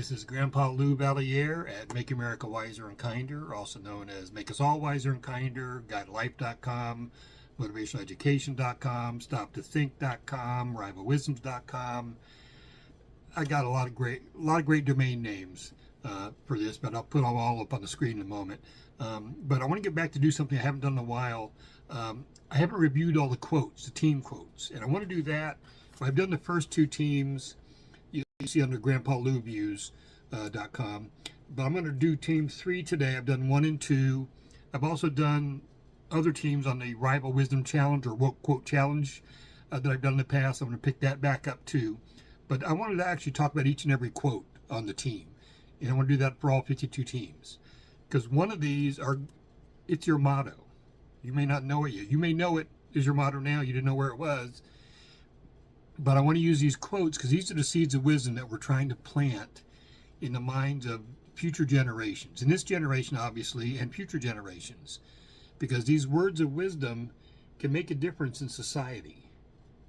This is Grandpa Lou Valier at Make America Wiser and Kinder, also known as Make Us All Wiser and Kinder, GuideLife.com, MotivationalEducation.com, StopToThink.com, RivalWisdoms.com. I got a lot of great domain names for this, but I'll put them all up on the screen in a moment. But I want to get back to do something I haven't done in a while. I haven't reviewed all the quotes, the team quotes, and I want to do that. I've done the first two teams. You see under grandpaluviews.com, but I'm going to do team 3 today. I've done 1 and 2. I've also done other teams on the Rival Wisdom Challenge or Woke Quote Challenge that I've done in the past. I'm going to pick that back up too. But I wanted to actually talk about each and every quote on the team, and I want to do that for all 52 teams, because one of these it's your motto. You may not know it yet. You may know it is your motto now. You didn't know where it was. But I want to use these quotes because these are the seeds of wisdom that we're trying to plant in the minds of future generations. In this generation, obviously, and future generations. Because these words of wisdom can make a difference in society.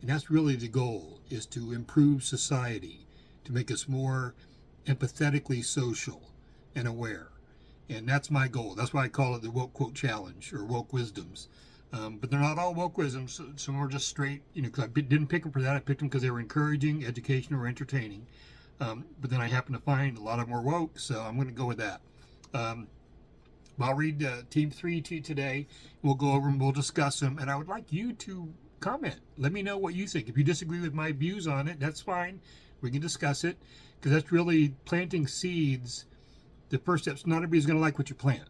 And that's really the goal, is to improve society, to make us more empathetically social and aware. And that's my goal. That's why I call it the Woke Quote Challenge or Woke Wisdoms. But they're not all woke wisdoms. Some are just straight, because I didn't pick them for that. I picked them because they were encouraging, educational, or entertaining. But then I happened to find a lot of them were woke, so I'm going to go with that. I'll read Team 3 to you today. We'll go over them, we'll discuss them, and I would like you to comment. Let me know what you think. If you disagree with my views on it, that's fine. We can discuss it, because that's really planting seeds. The first step, not everybody's going to like what you plant.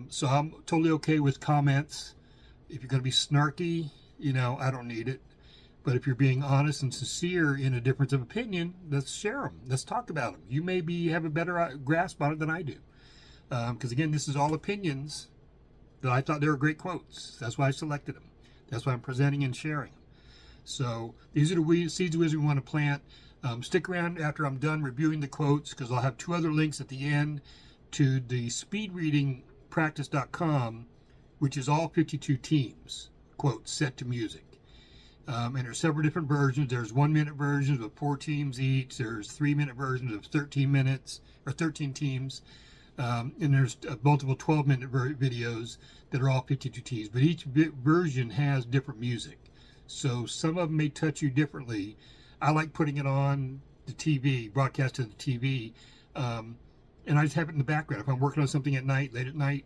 So I'm totally okay with comments. If you're going to be snarky, I don't need it. But if you're being honest and sincere in a difference of opinion, let's share them. Let's talk about them. You maybe have a better grasp on it than I do. Because again, this is all opinions that I thought they were great quotes. That's why I selected them. That's why I'm presenting and sharing them. So these are the seeds of wisdom we want to plant. Stick around after I'm done reviewing the quotes, because I'll have 2 other links at the end to the speedreadingpractice.com, which is all 52 teams, quotes set to music. And there's several different versions. There's 1-minute versions with 4 teams each. There's 3-minute versions of 13 minutes, or 13 teams. And there's multiple 12-minute videos that are all 52 teams. But each version has different music. So some of them may touch you differently. I like putting it on the TV, broadcast to the TV. And I just have it in the background. If I'm working on something at night, late at night,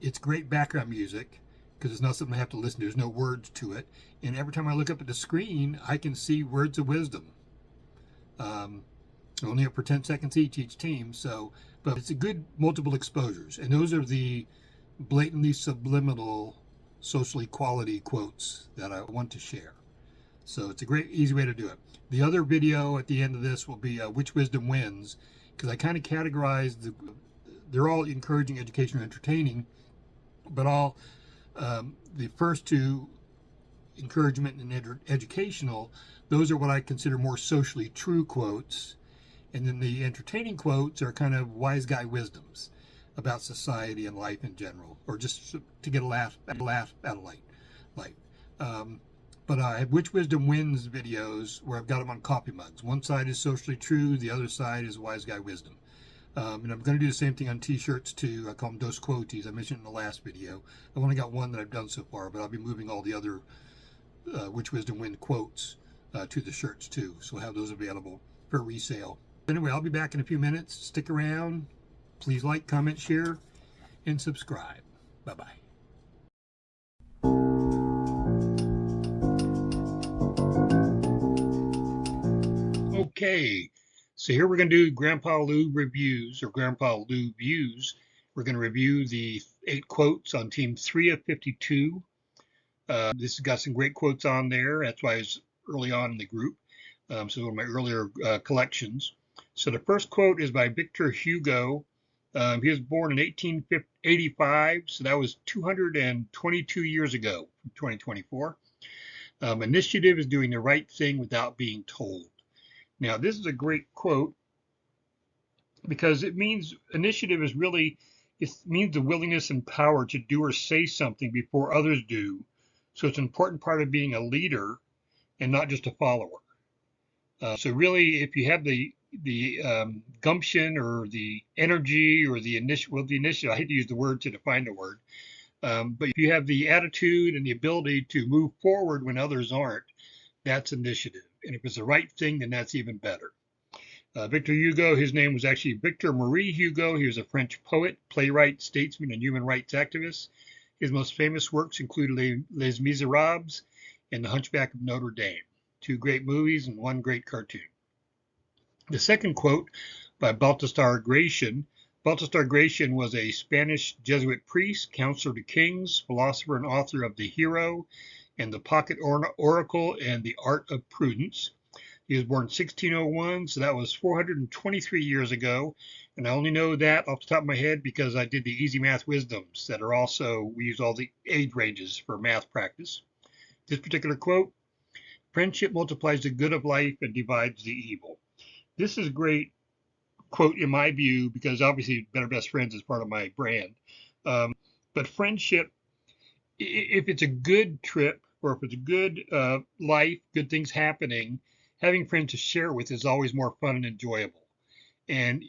it's great background music because it's not something I have to listen to. There's no words to it. And every time I look up at the screen, I can see words of wisdom. Only up for 10 seconds each team. But it's a good multiple exposures. And those are the blatantly subliminal social equality quotes that I want to share. So it's a great, easy way to do it. The other video at the end of this will be Which Wisdom Wins, because I kind of categorize they're all encouraging, educational, entertaining, but all the first 2, encouragement and educational, those are what I consider more socially true quotes. And then the entertaining quotes are kind of wise guy wisdoms about society and life in general, or just to get a laugh out of life. But I have Which Wisdom Wins videos where I've got them on coffee mugs. One side is socially true, the other side is wise guy wisdom. And I'm going to do the same thing on t-shirts too. I call them Dos Quotes. I mentioned in the last video. I've only got 1 that I've done so far, but I'll be moving all the other Which Wisdom Win quotes to the shirts too. So we'll have those available for resale. Anyway, I'll be back in a few minutes. Stick around. Please like, comment, share, and subscribe. Bye-bye. Okay. So here we're going to do Grandpa Lou reviews, or Grandpa Lou views. We're going to review the 8 quotes on team 3 of 52. This has got some great quotes on there. That's why it's early on in the group. So one of my earlier collections. So the first quote is by Victor Hugo. He was born in 1885, so that was 222 years ago, 2024. Initiative is doing the right thing without being told. Now, this is a great quote because it means initiative is really, it means the willingness and power to do or say something before others do. So it's an important part of being a leader and not just a follower. So really, if you have the gumption or the energy or the initiative. Well, the initiative. I hate to use the word to define the word, but if you have the attitude and the ability to move forward when others aren't, that's initiative. And if it's the right thing, then that's even better. Victor Hugo, his name was actually Victor Marie Hugo. He was a French poet, playwright, statesman, and human rights activist. His most famous works include Les Miserables and The Hunchback of Notre Dame, two great movies and one great cartoon. The second quote by Baltasar Gracian. Baltasar Gracian was a Spanish Jesuit priest, counselor to kings, philosopher, and author of The Hero and The Pocket Oracle and The Art of Prudence. He was born in 1601, so that was 423 years ago. And I only know that off the top of my head because I did the Easy Math Wisdoms that are also, we use all the age ranges for math practice. This particular quote, friendship multiplies the good of life and divides the evil. This is a great quote in my view because obviously Better Best Friends is part of my brand. But friendship, if it's a good trip or if it's a good life, good things happening, having friends to share with is always more fun and enjoyable. And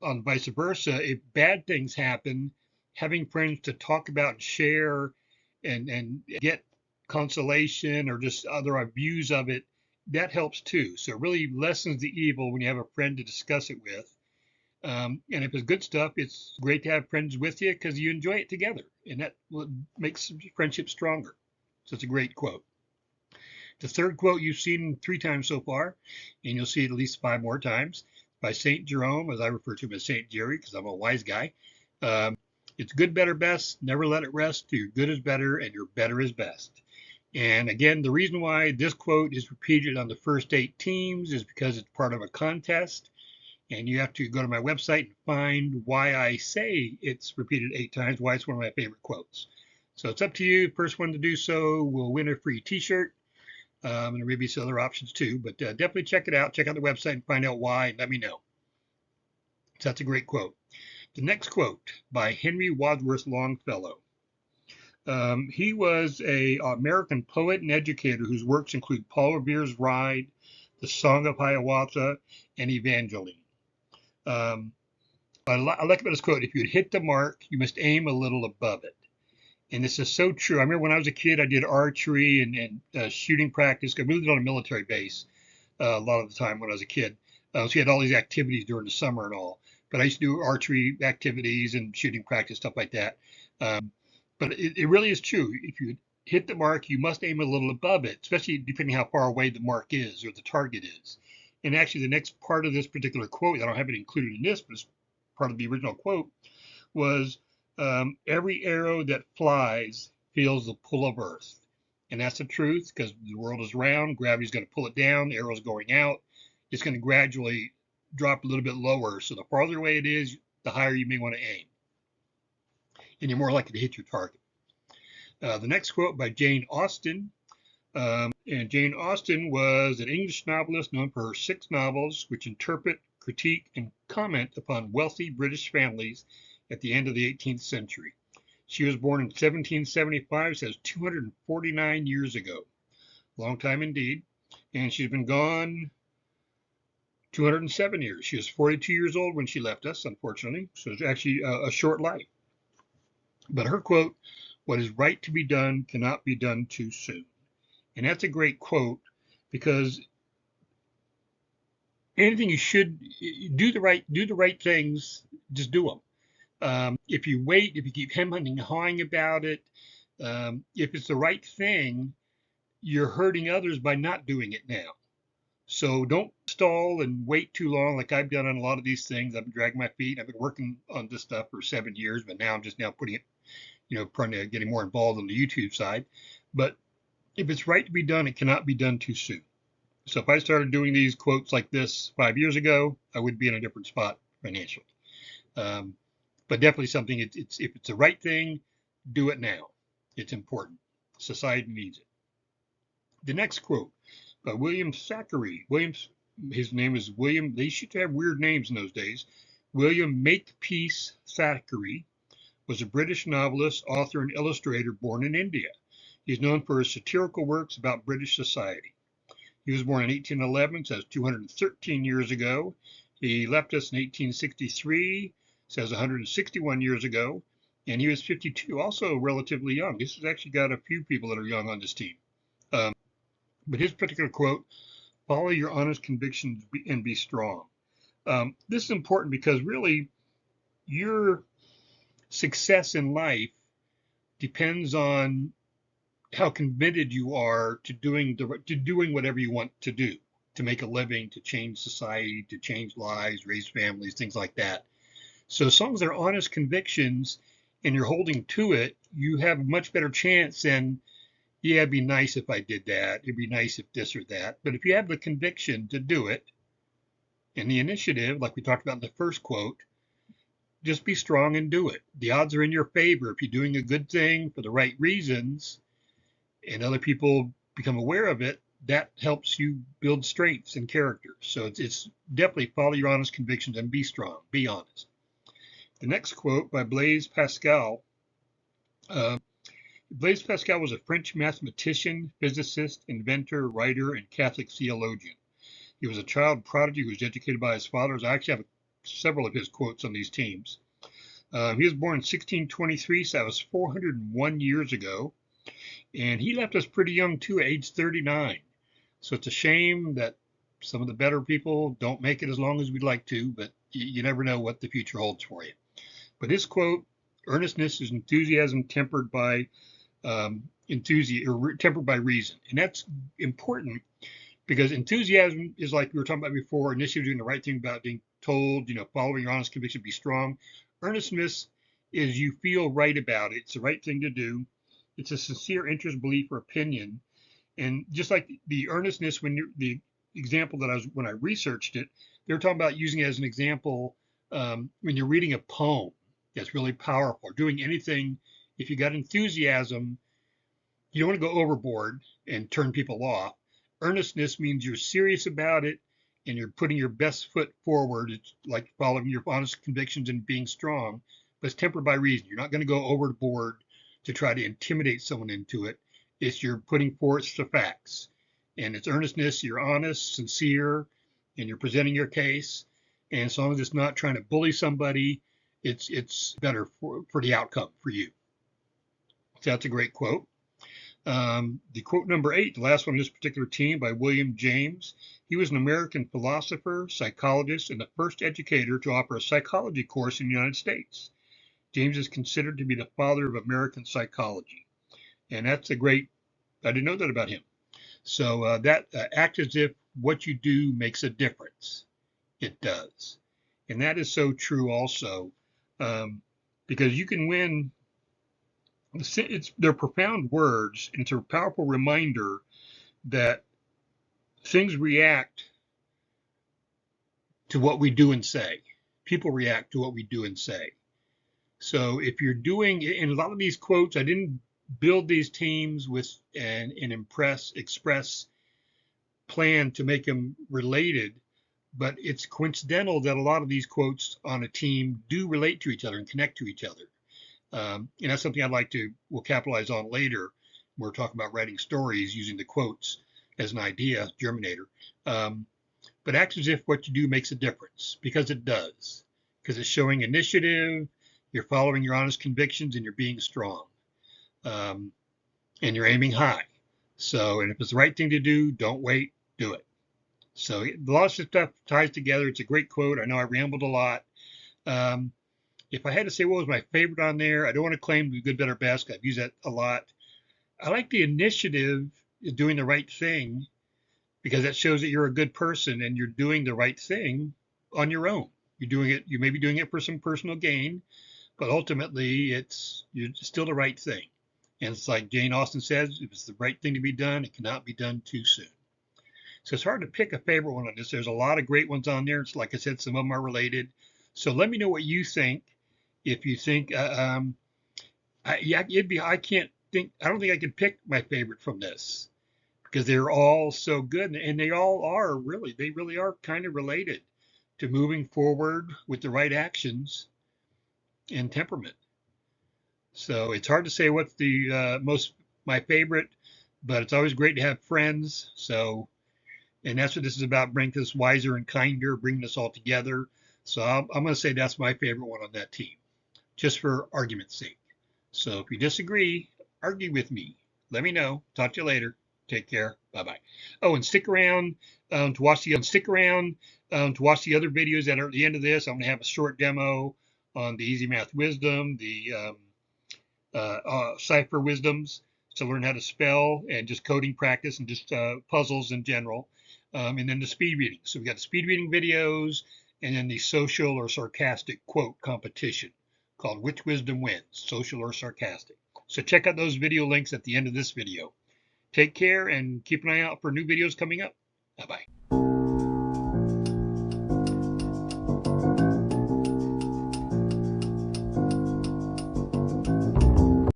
on vice versa, if bad things happen, having friends to talk about and share and get consolation or just other views of it, that helps too. So it really lessens the evil when you have a friend to discuss it with. And if it's good stuff, it's great to have friends with you because you enjoy it together. And that makes friendship stronger. So it's a great quote. The third quote you've seen 3 times so far, and you'll see it at least 5 more times, by St. Jerome, as I refer to him as St. Jerry because I'm a wise guy. It's good, better, best. Never let it rest. Your good is better and your better is best. And again, the reason why this quote is repeated on the first 8 teams is because it's part of a contest. And you have to go to my website and find why I say it's repeated 8 times, why it's one of my favorite quotes. So it's up to you. First one to do so will win a free t-shirt. And there may be some other options too, but definitely check it out. Check out the website and find out why and let me know. So that's a great quote. The next quote by Henry Wadsworth Longfellow. He was an American poet and educator whose works include Paul Revere's Ride, The Song of Hiawatha, and Evangeline. I like about this quote, if you hit the mark, you must aim a little above it. And this is so true. I remember when I was a kid, I did archery and shooting practice. I moved on a military base a lot of the time when I was a kid. So we had all these activities during the summer and all. But I used to do archery activities and shooting practice, stuff like that. But it really is true. If you hit the mark, you must aim a little above it, especially depending how far away the mark is or the target is. And actually, the next part of this particular quote, I don't have it included in this, but it's part of the original quote, was every arrow that flies feels the pull of earth. And that's the truth because the world is round, gravity's going to pull it down, the arrow's going out. It's going to gradually drop a little bit lower. So the farther away it is, the higher you may want to aim. And you're more likely to hit your target. The next quote by Jane Austen. And Jane Austen was an English novelist known for her 6 novels, which interpret, critique, and comment upon wealthy British families at the end of the 18th century. She was born in 1775, so that's 249 years ago. Long time indeed. And she's been gone 207 years. She was 42 years old when she left us, unfortunately. So it's actually a short life. But her quote, what is right to be done cannot be done too soon. And that's a great quote because anything you should do the right things, just do them. If you wait, if you keep hemming and hawing about it, if it's the right thing, you're hurting others by not doing it now. So don't stall and wait too long like I've done on a lot of these things. I've been dragging my feet. I've been working on this stuff for 7 years, but now I'm just now putting it, trying to getting more involved on the YouTube side. But if it's right to be done, it cannot be done too soon. So if I started doing these quotes like this 5 years ago, I would be in a different spot financially. But definitely something, if it's the right thing, do it now. It's important. Society needs it. The next quote by William Thackeray. His name is William, they used to have weird names in those days. William Makepeace Thackeray was a British novelist, author, and illustrator born in India. He's known for his satirical works about British society. He was born in 1811, so that's 213 years ago, He left us in 1863, says 161 years ago, and he was 52, also relatively young. This has actually got a few people that are young on this team. Um, but his particular quote, follow your honest convictions and be strong. This is important because really your success in life depends on how committed you are to doing whatever you want to do, to make a living, to change society, to change lives, raise families, things like that. So as long as they're honest convictions and you're holding to it, you have a much better chance than, yeah, it'd be nice if I did that. It'd be nice if this or that. But if you have the conviction to do it and the initiative, like we talked about in the first quote, just be strong and do it. The odds are in your favor if you're doing a good thing for the right reasons and other people become aware of it. That helps you build strengths and character. So it's definitely follow your honest convictions and be strong, be honest. The next quote by Blaise Pascal. Uh, Blaise Pascal was a French mathematician, physicist, inventor, writer, and Catholic theologian. He was a child prodigy who was educated by his fathers. I actually have several of his quotes on these teams. He was born in 1623, so that was 401 years ago. And he left us pretty young too, at age 39. So it's a shame that some of the better people don't make it as long as we'd like to, but you never know what the future holds for you. But his quote, earnestness is enthusiasm tempered by tempered by reason. And that's important because enthusiasm is like we were talking about before, initiative, doing the right thing, about being told, following your honest conviction, be strong. Earnestness is you feel right about it. It's the right thing to do. It's a sincere interest, belief, or opinion. And just like the earnestness, the example that when I researched it, they were talking about using it as an example when you're reading a poem that's really powerful, or doing anything. If you got enthusiasm, you don't want to go overboard and turn people off. Earnestness means you're serious about it and you're putting your best foot forward. It's like following your honest convictions and being strong, but it's tempered by reason. You're not going to go overboard to try to intimidate someone into it. It's you're putting forth the facts. And it's earnestness, you're honest, sincere, and you're presenting your case. And as long as it's not trying to bully somebody, it's better for the outcome for you. So that's a great quote. The quote number 8, the last one on this particular team, by William James. He was an American philosopher, psychologist, and the first educator to offer a psychology course in the United States. James is considered to be the father of American psychology. And that's a great, I didn't know that about him. So act as if what you do makes a difference. It does. And that is so true also, because you can win. They're profound words, and it's a powerful reminder that things react to what we do and say. People react to what we do and say. So if you're doing, in a lot of these quotes, I didn't build these teams with an express plan to make them related, but it's coincidental that a lot of these quotes on a team do relate to each other and connect to each other. And that's something we'll capitalize on later. We're talking about writing stories using the quotes as an idea, germinator. But act as if what you do makes a difference, because it does. Because it's showing initiative, you're following your honest convictions, and you're being strong. And you're aiming high. So, and if it's the right thing to do, don't wait, do it. So lots of stuff ties together. It's a great quote. I know I rambled a lot. If I had to say what was my favorite on there, I don't want to claim to be good, better, best. I've used that a lot. I like the initiative of doing the right thing because that shows that you're a good person and you're doing the right thing on your own. You're doing it. You may be doing it for some personal gain, but ultimately you're still the right thing. And it's like Jane Austen says, if it's the right thing to be done, it cannot be done too soon. So it's hard to pick a favorite one on this. There's a lot of great ones on there. It's like I said, some of them are related. So let me know what you think. If you think, I can't think, I don't think I could pick my favorite from this because they're all so good, and they really are kind of related to moving forward with the right actions and temperament. So it's hard to say what's my favorite, but it's always great to have friends. So And that's what this is about, bringing us wiser and kinder, bringing us all together. So I'm going to say that's my favorite one on that team, just for argument's sake. So if you disagree, argue with me. Let me know. Talk to you later. Take care. Bye bye. Oh, and stick around to watch the other videos that are at the end of this. I'm going to have a short demo on the Easy Math Wisdom, the cipher wisdoms to learn how to spell, and just coding practice, and just puzzles in general. And then the speed reading. So we got the speed reading videos, and then the social or sarcastic quote competition called Which Wisdom Wins, social or sarcastic. So check out those video links at the end of this video. Take care and keep an eye out for new videos coming up. Bye-bye.